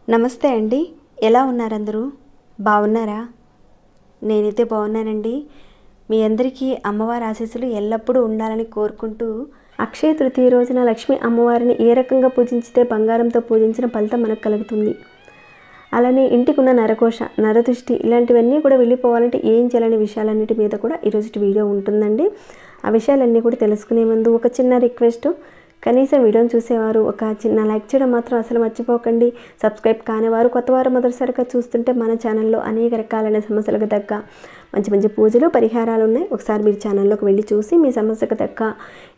నమస్తే అండి, ఎలా ఉన్నారు అందరూ? బాగున్నారా? నేనైతే బాగున్నానండి. మీ అందరికీ అమ్మవారి ఆశీస్సులు ఎల్లప్పుడూ ఉండాలని కోరుకుంటూ, అక్షయ తృతీయ రోజున లక్ష్మీ అమ్మవారిని ఏ రకంగా పూజించితే బంగారంతో పూజించిన ఫలితం మనకు కలుగుతుంది, అలానే ఇంటికి ఉన్న నరకోశ, నరదృష్టి ఇలాంటివన్నీ కూడా వెళ్ళిపోవాలంటే ఏం చేయాలనే విషయాలన్నిటి మీద కూడా ఈరోజు వీడియో ఉంటుందండి. ఆ విషయాలన్నీ కూడా తెలుసుకునే ముందు ఒక చిన్న రిక్వెస్ట్, కనీసం వీడియోని చూసేవారు ఒక చిన్న లైక్ చేయడం మాత్రం అసలు మర్చిపోకండి. సబ్స్క్రైబ్ కానివారు, కొత్తవారు మొదటిసారిగా చూస్తుంటే మన ఛానల్లో అనేక రకాలైన సమస్యలకు తగ్గ మంచి మంచి పూజలు, పరిహారాలు ఉన్నాయి. ఒకసారి మీరు ఛానల్లోకి వెళ్ళి చూసి మీ సమస్యకు తగ్గ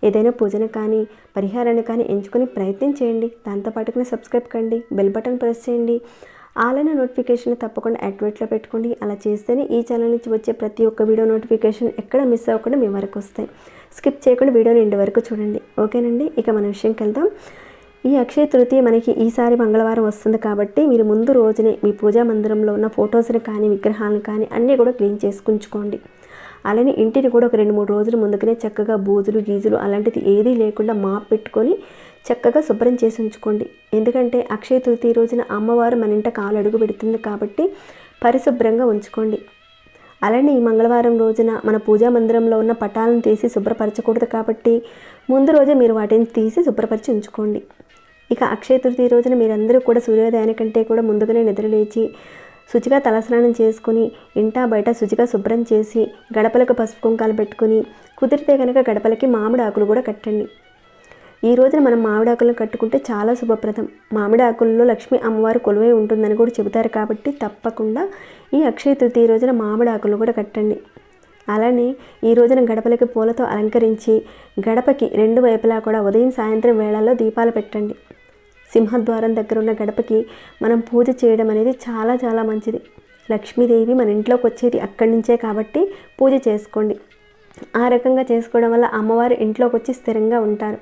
ఏదైనా పూజను కానీ పరిహారాన్ని కానీ ఎంచుకొని ప్రయత్నం చేయండి. దాంతోపాటుగా సబ్స్క్రైబ్ కండి, బెల్ బటన్ ప్రెస్ చేయండి, ఆలైన నోటిఫికేషన్ తప్పకుండా యాక్టివేట్లో పెట్టుకోండి. అలా చేస్తేనే ఈ ఛానల్ నుంచి వచ్చే ప్రతి ఒక్క వీడియో నోటిఫికేషన్ ఎక్కడ మిస్ అవ్వకుండా మీ వరకు వస్తాయి. స్కిప్ చేయకుండా వీడియోని ఎండ్ వరకు చూడండి, ఓకేనండి? ఇక మన విషయంకి వెళ్దాం. ఈ అక్షయ తృతీయ మనకి ఈసారి మంగళవారం వస్తుంది కాబట్టి మీరు ముందు రోజునే మీ పూజా మందిరంలో ఉన్న ఫొటోస్ని కానీ విగ్రహాలను కానీ అన్నీ కూడా క్లీన్ చేసుకుంచుకోండి. అలానే ఇంటిని కూడా ఒక 2-3 రోజుల ముందుగానే చక్కగా బూజులు గీజులు అలాంటిది ఏదీ లేకుండా మాప్ పెట్టుకొని చక్కగా శుభ్రం చేసి ఉంచుకోండి. ఎందుకంటే అక్షయ తృతీయ రోజున అమ్మవారు మన ఇంట కాలు అడుగు పెడుతుంది కాబట్టి పరిశుభ్రంగా ఉంచుకోండి. అలానే ఈ మంగళవారం రోజున మన పూజా మందిరంలో ఉన్న పటాలను తీసి శుభ్రపరచకూడదు కాబట్టి ముందు రోజే మీరు వాటిని తీసి శుభ్రపరిచి ఉంచుకోండి. ఇక అక్షయ తృతీయ రోజున మీరందరూ కూడా సూర్యోదయానికంటే కూడా ముందుగానే నిద్రలేచి శుచిగా తలస్నానం చేసుకుని ఇంటా బయట శుచిగా శుభ్రం చేసి గడపలకు పసుపు కుంకాలు పెట్టుకుని కుదిరితే కనుక గడపలకి మామిడి ఆకులు కూడా కట్టండి. ఈ రోజున మనం మామిడి ఆకులను కట్టుకుంటే చాలా శుభప్రదం. మామిడి ఆకుల్లో లక్ష్మీ అమ్మవారు కొలువై ఉంటుందని కూడా చెబుతారు కాబట్టి తప్పకుండా ఈ అక్షయ తృతీయ రోజున మామిడి ఆకులు కూడా కట్టండి. అలానే ఈ రోజున గడపలకి పూలతో అలంకరించి గడపకి 2 వైపులా కూడా ఉదయం సాయంత్రం వేళల్లో దీపాలు పెట్టండి. సింహద్వారం దగ్గర ఉన్న గడపకి మనం పూజ చేయడం అనేది చాలా చాలా మంచిది. లక్ష్మీదేవి మన ఇంట్లోకి వచ్చేది అక్కడి నుంచే కాబట్టి పూజ చేసుకోండి. ఆ రకంగా చేసుకోవడం వల్ల అమ్మవారు ఇంట్లోకి వచ్చి స్థిరంగా ఉంటారు.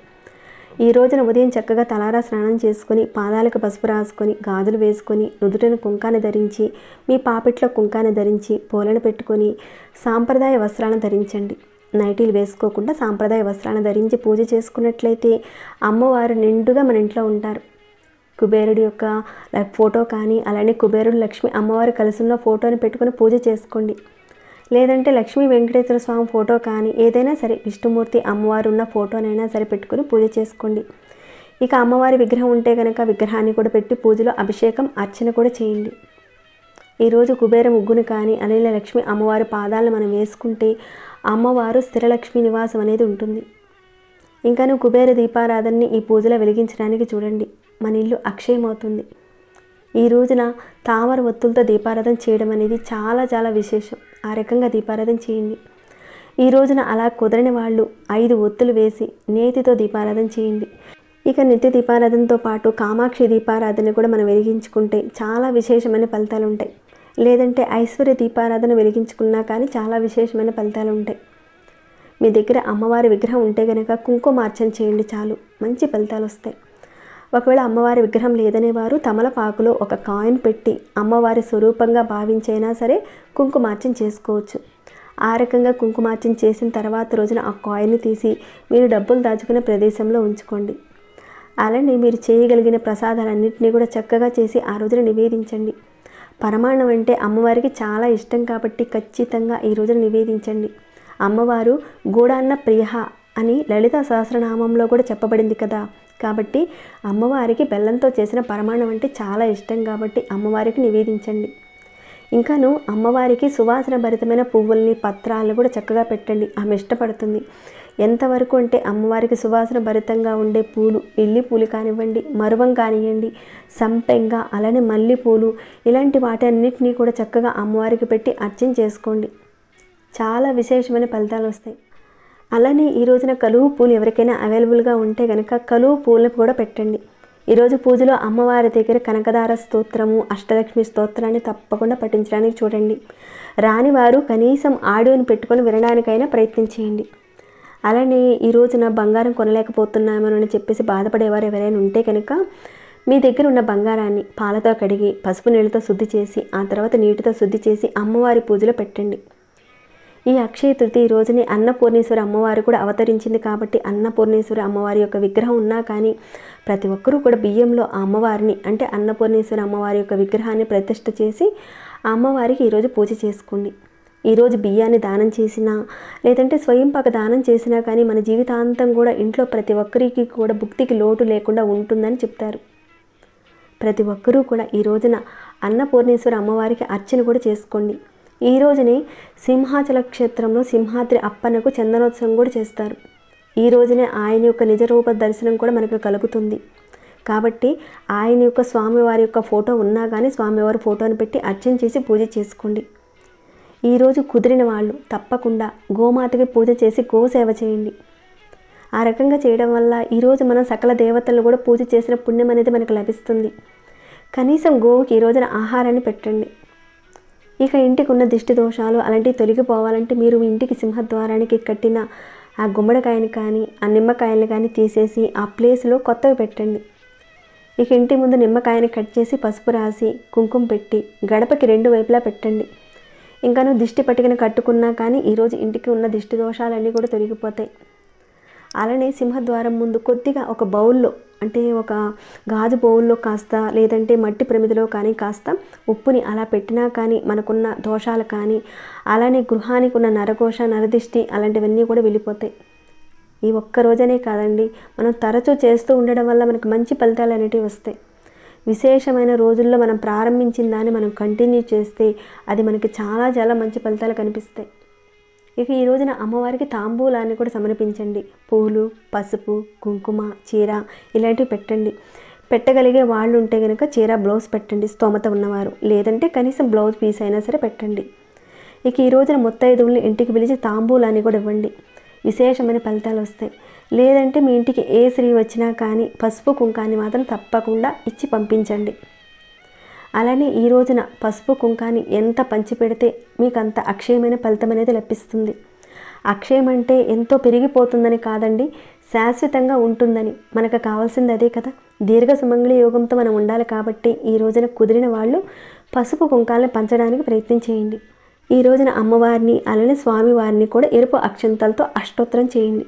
ఈ రోజున ఉదయం చక్కగా తలారా స్నానం చేసుకొని పాదాలకు పసుపు రాసుకొని గాజులు వేసుకొని నుదుటిన కుంకాన్ని ధరించి మీ పాపిట్లో కుంకాన్ని ధరించి పూలను పెట్టుకొని సాంప్రదాయ వస్త్రాలను ధరించండి. నైటీలు వేసుకోకుండా సాంప్రదాయ వస్త్రాలను ధరించి పూజ చేసుకున్నట్లయితే అమ్మవారు నిండుగా మన ఇంట్లో ఉంటారు. కుబేరుడి యొక్క ఫోటో కానీ అలానే కుబేరుడు లక్ష్మి అమ్మవారు కలిసి ఉన్న ఫోటోని పెట్టుకొని పూజ చేసుకోండి. లేదంటే లక్ష్మీ వెంకటేశ్వర స్వామి ఫోటో కానీ ఏదైనా సరే విష్ణుమూర్తి అమ్మవారు ఉన్న ఫోటోనైనా సరే పెట్టుకొని పూజ చేసుకోండి. ఇక అమ్మవారి విగ్రహం ఉంటే కనుక విగ్రహాన్ని కూడా పెట్టి పూజలో అభిషేకం అర్చన కూడా చేయండి. ఈరోజు కుబేర ముగ్గును కానీ అలానే లక్ష్మీ అమ్మవారి పాదాలను మనం వేసుకుంటే అమ్మవారు స్థిరలక్ష్మీ నివాసం అనేది ఉంటుంది. ఇంకాను కుబేర దీపారాధనని ఈ పూజలో వెలిగించడానికి చూడండి, మన ఇల్లు అక్షయమవుతుంది. ఈ రోజున తామర ఒత్తులతో దీపారాధన చేయడం అనేది చాలా చాలా విశేషం. ఆ రకంగా దీపారాధన చేయండి. ఈ రోజున అలా కుదరని వాళ్ళు 5 ఒత్తులు వేసి నేతితో దీపారాధన చేయండి. ఇక నిత్య దీపారాధనతో పాటు కామాక్షి దీపారాధన కూడా మనం వెలిగించుకుంటే చాలా విశేషమైన ఫలితాలు ఉంటాయి. లేదంటే ఐశ్వర్య దీపారాధన వెలిగించుకున్నా కానీ చాలా విశేషమైన ఫలితాలు ఉంటాయి. మీ దగ్గర అమ్మవారి విగ్రహం ఉంటే కనుక కుంకుమార్చన చేయండి, చాలు మంచి ఫలితాలు వస్తాయి. ఒకవేళ అమ్మవారి విగ్రహం లేదనే వారు తమలపాకులో ఒక కాయిన్ పెట్టి అమ్మవారి స్వరూపంగా భావించైనా సరే కుంకుమార్చన చేసుకోవచ్చు. ఆ రకంగా కుంకుమార్చన చేసిన తర్వాత రోజున ఆ కాయిన్ని తీసి మీరు డబ్బులు దాచుకునే ప్రదేశంలో ఉంచుకోండి. అలానే మీరు చేయగలిగిన ప్రసాదాలన్నింటినీ కూడా చక్కగా చేసి ఆ రోజున నివేదించండి. పరమాన్నం అంటే అమ్మవారికి చాలా ఇష్టం కాబట్టి ఖచ్చితంగా ఈ రోజున నివేదించండి. అమ్మవారు గూడాన్న ప్రియ అని లలిత సహస్రనామంలో కూడా చెప్పబడింది కదా. కాబట్టి అమ్మవారికి బెల్లంతో చేసిన పరమాన్నం అంటే చాలా ఇష్టం కాబట్టి అమ్మవారికి నివేదించండి. ఇంకాను అమ్మవారికి సువాసన భరితమైన పువ్వుల్ని పత్రాలను కూడా చక్కగా పెట్టండి, ఆమె ఇష్టపడుతుంది. ఎంతవరకు అంటే అమ్మవారికి సువాసన భరితంగా ఉండే పూలు, ఇల్లి పూలు కానివ్వండి, మరువం కానివ్వండి, సంపెంగ అలానే మల్లెపూలు ఇలాంటి వాటి అన్నిటినీ కూడా చక్కగా అమ్మవారికి పెట్టి అర్చన చేసుకోండి. చాలా విశేషమైన ఫలితాలు వస్తాయి. అలానే ఈ రోజున కలువు పూలు ఎవరికైనా అవైలబుల్గా ఉంటే కనుక కలువు పూలను కూడా పెట్టండి. ఈరోజు పూజలో అమ్మవారి దగ్గర కనకదార స్తోత్రము, అష్టలక్ష్మి స్తోత్రాన్ని తప్పకుండా పఠించడానికి చూడండి. రాని వారు కనీసం ఆడియోని పెట్టుకొని వినడానికైనా ప్రయత్నం చేయండి. అలానే ఈ రోజున బంగారం కొనలేకపోతున్నామని చెప్పేసి బాధపడేవారు ఎవరైనా ఉంటే కనుక మీ దగ్గర ఉన్న బంగారాన్ని పాలతో కడిగి పసుపు నీళ్ళతో శుద్ధి చేసి ఆ తర్వాత నీటితో శుద్ధి చేసి అమ్మవారి పూజలో పెట్టండి. ఈ అక్షయ తృతీయ రోజుని అన్నపూర్ణేశ్వరి అమ్మవారు కూడా అవతరించింది కాబట్టి అన్నపూర్ణేశ్వరి అమ్మవారి యొక్క విగ్రహం ఉన్నా కానీ ప్రతి ఒక్కరూ కూడా బియ్యంలో ఆ అమ్మవారిని అంటే అన్నపూర్ణేశ్వరి అమ్మవారి యొక్క విగ్రహాన్ని ప్రతిష్ఠ చేసి ఆ అమ్మవారికి ఈరోజు పూజ చేసుకోండి. ఈరోజు బియ్యాన్ని దానం చేసినా లేదంటే స్వయంపాక దానం చేసినా కానీ మన జీవితాంతం కూడా ఇంట్లో ప్రతి ఒక్కరికి కూడా భుక్తికి లోటు లేకుండా ఉంటుందని చెప్తారు. ప్రతి ఒక్కరూ కూడా ఈ రోజున అన్నపూర్ణేశ్వరి అమ్మవారికి అర్చన కూడా చేసుకోండి. ఈ రోజునే సింహాచల క్షేత్రంలో సింహాద్రి అప్పన్నకు చందనోత్సవం కూడా చేస్తారు. ఈ రోజునే ఆయన యొక్క నిజరూప దర్శనం కూడా మనకు కలుగుతుంది. కాబట్టి ఆయన యొక్క స్వామివారి యొక్క ఫోటో ఉన్నా కానీ స్వామివారి ఫోటోని పెట్టి అర్చన చేసి పూజ చేసుకోండి. ఈరోజు కుదిరిన వాళ్ళు తప్పకుండా గోమాతకి పూజ చేసి గోసేవ చేయండి. ఆ రకంగా చేయడం వల్ల ఈరోజు మనం సకల దేవతలను కూడా పూజ చేసిన పుణ్యం అనేది మనకు లభిస్తుంది. కనీసం గోవుకి ఈ రోజున ఆహారాన్ని పెట్టండి. ఇక ఇంటికి ఉన్న దిష్టి దోషాలు అలాంటివి తొలగిపోవాలంటే మీరు ఇంటికి సింహద్వారానికి కట్టిన ఆ గుమ్మడికాయని కానీ ఆ నిమ్మకాయలు కానీ తీసేసి ఆ ప్లేస్లో కొత్తవి పెట్టండి. ఇక ఇంటి ముందు నిమ్మకాయని కట్ చేసి పసుపు రాసి కుంకుమ పెట్టి గడపకి 2 వైపులా పెట్టండి. ఇంకాను దిష్టి పట్టికను కట్టుకున్నా కానీ ఈరోజు ఇంటికి ఉన్న దిష్టి దోషాలన్నీ కూడా తొలగిపోతాయి. అలానే సింహద్వారం ముందు కొద్దిగా ఒక బౌల్లో అంటే ఒక గాజు బౌల్లో కాస్త లేదంటే మట్టి ప్రమిదిలో కానీ కాస్త ఉప్పుని అలా పెట్టినా కానీ మనకున్న దోషాలు కానీ అలానే గృహానికి ఉన్న నరఘోష నరదిష్టి అలాంటివన్నీ కూడా వెళ్ళిపోతాయి. ఈ ఒక్క రోజనే కాదండి, మనం తరచూ చేస్తూ ఉండడం వల్ల మనకు మంచి ఫలితాలు అనేటివి వస్తాయి. విశేషమైన రోజుల్లో మనం ప్రారంభించిన దాన్ని మనం కంటిన్యూ చేస్తే అది మనకి చాలా చాలా మంచి ఫలితాలు కనిపిస్తాయి. ఇక ఈ రోజున అమ్మవారికి తాంబూలాన్ని కూడా సమర్పించండి. పూలు, పసుపు, కుంకుమ, చీర ఇలాంటివి పెట్టండి. పెట్టగలిగే వాళ్ళు ఉంటే కనుక చీర బ్లౌజ్ పెట్టండి స్తోమత ఉన్నవారు, లేదంటే కనీసం బ్లౌజ్ పీస్ అయినా సరే పెట్టండి. ఇక ఈ రోజున ముత్తైదువుల్ని ఇంటికి పిలిచి తాంబూలాన్ని కూడా ఇవ్వండి. విశేషమైన ఫలితాలు వస్తాయి. లేదంటే మీ ఇంటికి ఏ స్త్రీ వచ్చినా కానీ పసుపు కుంకాన్ని మాత్రం తప్పకుండా ఇచ్చి పంపించండి. అలానే ఈ రోజున పసుపు కుంకాన్ని ఎంత పంచిపెడితే మీకు అంత అక్షయమైన ఫలితం అనేది లభిస్తుంది. అక్షయం అంటే ఎంతో పెరిగిపోతుందని కాదండి, శాశ్వతంగా ఉంటుందని. మనకు కావాల్సింది అదే కదా, దీర్ఘ సుమంగళి యోగంతో మనం ఉండాలి. కాబట్టి ఈ రోజున కుదిరిన వాళ్ళు పసుపు కుంకాలను పంచడానికి ప్రయత్నం చేయండి. ఈ రోజున అమ్మవారిని అలానే స్వామివారిని కూడా ఎరుపు అక్షంతలతో అష్టోత్తరం చేయండి.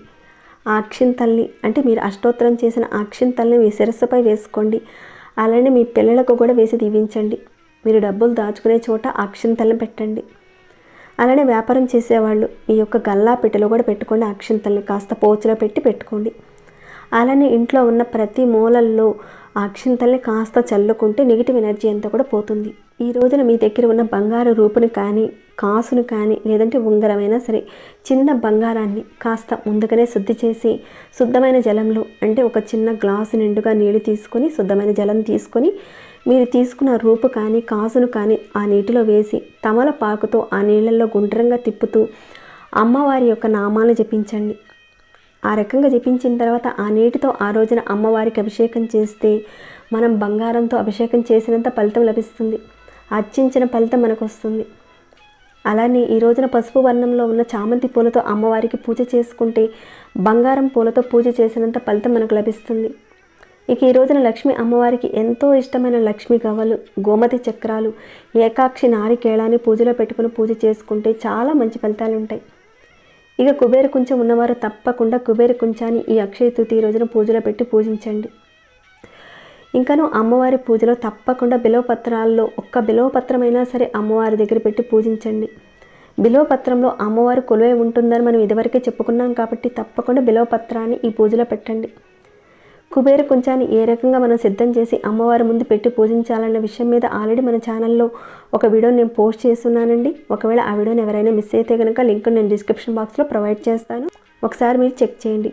ఆ అక్షింతల్ని అంటే మీరు అష్టోత్తరం చేసిన ఆ అక్షింతల్ని మీ శిరస్సుపై వేసుకోండి. అలానే మీ పిల్లలకు కూడా వేసి దీవించండి. మీరు డబ్బులు దాచుకునే చోట ఆ అక్షింతల్ని పెట్టండి. అలానే వ్యాపారం చేసేవాళ్ళు మీ యొక్క గల్లా పెట్టెలో కూడా పెట్టుకోండి. ఆ అక్షింతల్ని కాస్త పోచులో పెట్టుకోండి. అలానే ఇంట్లో ఉన్న ప్రతి మూలల్లో ఆ అక్షింతల్ని కాస్త చల్లుకుంటే నెగిటివ్ ఎనర్జీ అంతా కూడా పోతుంది. ఈ రోజున మీ దగ్గర ఉన్న బంగారు రూపుని కానీ కాసును కానీ లేదంటే ఉంగరమైనా సరే చిన్న బంగారాన్ని కాస్త ముందుగానే శుద్ధి చేసి శుద్ధమైన జలంలో అంటే ఒక చిన్న గ్లాసు నిండుగా నీళ్ళు తీసుకొని శుద్ధమైన జలం తీసుకొని మీరు తీసుకున్న రూపు కానీ కాసును కానీ ఆ నీటిలో వేసి తమలపాకుతో ఆ నీళ్ళల్లో గుండ్రంగా తిప్పుతూ అమ్మవారి యొక్క నామాలను జపించండి. ఆ రకంగా జపించిన తర్వాత ఆ నీటితో ఆ రోజున అమ్మవారికి అభిషేకం చేస్తే మనం బంగారంతో అభిషేకం చేసినంత ఫలితం లభిస్తుంది. అర్చించిన ఫలితం మనకు వస్తుంది. అలానే ఈ రోజున పసుపు వర్ణంలో ఉన్న చామంతి పూలతో అమ్మవారికి పూజ చేసుకుంటే బంగారం పూలతో పూజ చేసినంత ఫలితం మనకు లభిస్తుంది. ఇక ఈ రోజున లక్ష్మీ అమ్మవారికి ఎంతో ఇష్టమైన లక్ష్మీ గవ్వలు, గోమతి చక్రాలు, ఏకాక్షి నారికేళాన్ని పూజలో పెట్టుకుని పూజ చేసుకుంటే చాలా మంచి ఫలితాలు ఉంటాయి. ఇక కుబేర కుంచం ఉన్నవారు తప్పకుండా కుబేర కుంచాన్ని ఈ అక్షయ తృతీయ రోజున పూజలో పెట్టి పూజించండి. ఇంకను అమ్మవారి పూజలో తప్పకుండా బిల్వపత్రాల్లో ఒక్క బిల్వపత్రమైనా సరే అమ్మవారి దగ్గర పెట్టి పూజించండి. బిల్వపత్రంలో అమ్మవారు కొలువై ఉంటుందని మనం ఇదివరకే చెప్పుకున్నాం కాబట్టి తప్పకుండా బిల్వపత్రాన్ని ఈ పూజలో పెట్టండి. కుబేర కుంచాన్ని ఏ రకంగా మనం సిద్ధం చేసి అమ్మవారి ముందు పెట్టి పూజించాలన్న విషయం మీద ఆల్రెడీ మన ఛానల్లో ఒక వీడియో నేను పోస్ట్ చేస్తున్నానండి. ఒకవేళ ఆ వీడియోని ఎవరైనా మిస్ అయితే కనుక లింక్ నేను డిస్క్రిప్షన్ బాక్స్లో ప్రొవైడ్ చేస్తాను, ఒకసారి మీరు చెక్ చేయండి.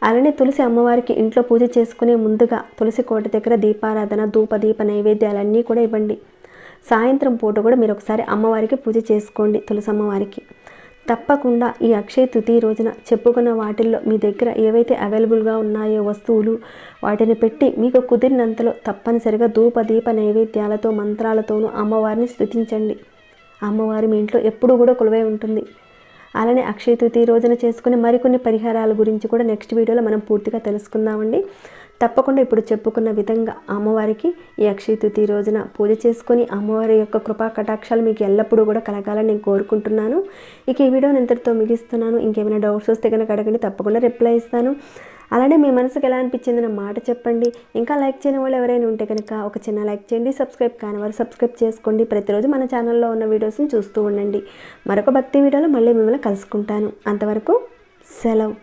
అలానే తులసి అమ్మవారికి ఇంట్లో పూజ చేసుకునే ముందుగా తులసి కోట దగ్గర దీపారాధన, ధూపదీప నైవేద్యాలన్నీ కూడా ఇవ్వండి. సాయంత్రం పూట కూడా మీరు ఒకసారి అమ్మవారికి పూజ చేసుకోండి. తులసి అమ్మవారికి తప్పకుండా ఈ అక్షయ తృతీయ రోజున చెప్పుకున్న వాటిల్లో మీ దగ్గర ఏవైతే అవైలబుల్గా ఉన్నాయో వస్తువులు వాటిని పెట్టి మీకు కుదిరినంతలో తప్పనిసరిగా ధూపదీప నైవేద్యాలతో మంత్రాలతోనూ అమ్మవారిని స్తుతించండి. అమ్మవారి మీ ఇంట్లో ఎప్పుడూ కూడా కొలువై ఉంటుంది. అలానే అక్షయ తృతీయ రోజున చేసుకునే మరికొన్ని పరిహారాల గురించి కూడా నెక్స్ట్ వీడియోలో మనం పూర్తిగా తెలుసుకుందామండి. తప్పకుండా ఇప్పుడు చెప్పుకున్న విధంగా అమ్మవారికి ఈ అక్షయ తృతీయ రోజున పూజ చేసుకొని అమ్మవారి యొక్క కృపా కటాక్షాలు మీకు ఎల్లప్పుడూ కూడా కలగాలని నేను కోరుకుంటున్నాను. ఇక ఈ వీడియోని ఇంతటితో ముగిస్తున్నాను. ఇంకేమైనా డౌట్స్ వస్తే కనుక అడగండి, తప్పకుండా రిప్లై ఇస్తాను. అలానే మీ మనసుకు ఎలా అనిపించింది నా మాట చెప్పండి. ఇంకా లైక్ చేయని వాళ్ళు ఎవరైనా ఉంటే కనుక ఒక చిన్న లైక్ చేయండి. సబ్స్క్రైబ్ కాని వారు సబ్స్క్రైబ్ చేసుకోండి. ప్రతిరోజు మన ఛానల్లో ఉన్న వీడియోస్ని చూస్తూ ఉండండి. మరొక భక్తి వీడియోలో మళ్ళీ మిమ్మల్ని కలుసుకుంటాను. అంతవరకు సెలవు.